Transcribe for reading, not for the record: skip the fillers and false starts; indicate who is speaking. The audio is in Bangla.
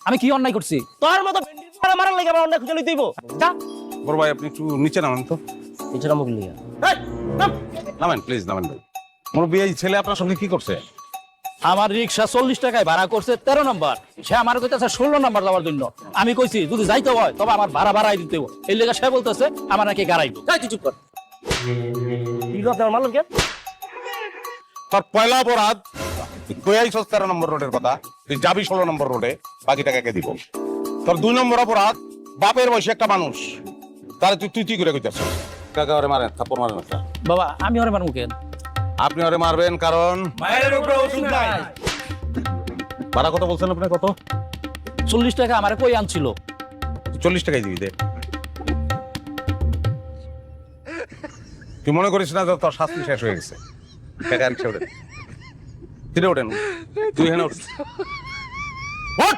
Speaker 1: আমি কি অন্যায় করছি?
Speaker 2: তোর মতো মারার লাগে আমার অন্যায় খুঁজে লইতে হইব। যা
Speaker 3: বড় ভাই আপনি একটু নিচে নামেন তো।
Speaker 2: এছাড়া মুখ লিয়া
Speaker 3: এই, নামেন প্লিজ নামেন ভাই। মুরব্বী এই ছেলে আপনার সঙ্গে কি করছে?
Speaker 1: আমার রিক্সা 40 টাকায় ভাড়া করছে 13 নম্বর, সে আমার কইতাছে 16 নম্বর যাওয়ার জন্য। আমি কইছি যদি যাইতে হয় তবে আমার ভাড়া বাড়াই দিতে হবে। এই লেগে সে বলতেছে আমার নাকি গাড়াইবে।
Speaker 2: যাই তুই চুপ কর। কি কথা আমার মারলেন কেন?
Speaker 3: তোর পয়লা অপরাধ তুই আইছস 13 নম্বর রোডের কথা, তুই যাবি 16 নম্বর রোডে, বাকি টাকাকে দিব। তোর 2 নম্বর অপরাধ বাপের বয়সী একটা মানুষ, তাহলে তুই তুই করে কইতাছ কাকা ওরে মারেন, থাপ্পড় মারেন একটা।
Speaker 1: বাবা আমি ওরে মারমু কেন?
Speaker 3: আপনি ওরে মারবেন কারণ
Speaker 1: মায়ের উপরে ওষুধ নাই।
Speaker 3: ভাড়া কত বলছেন আপনি? কত?
Speaker 1: 40 টাকা আমারে কই আনছিল।
Speaker 3: 40 টাকাই দিবি দে। তুই মনে করিস না যে তোর শাস্তি শেষ হয়ে গেছে? টাকা আনছে ওঠেন, তুই ওঠেন, তুই এখানে ওঠ। ওঠ!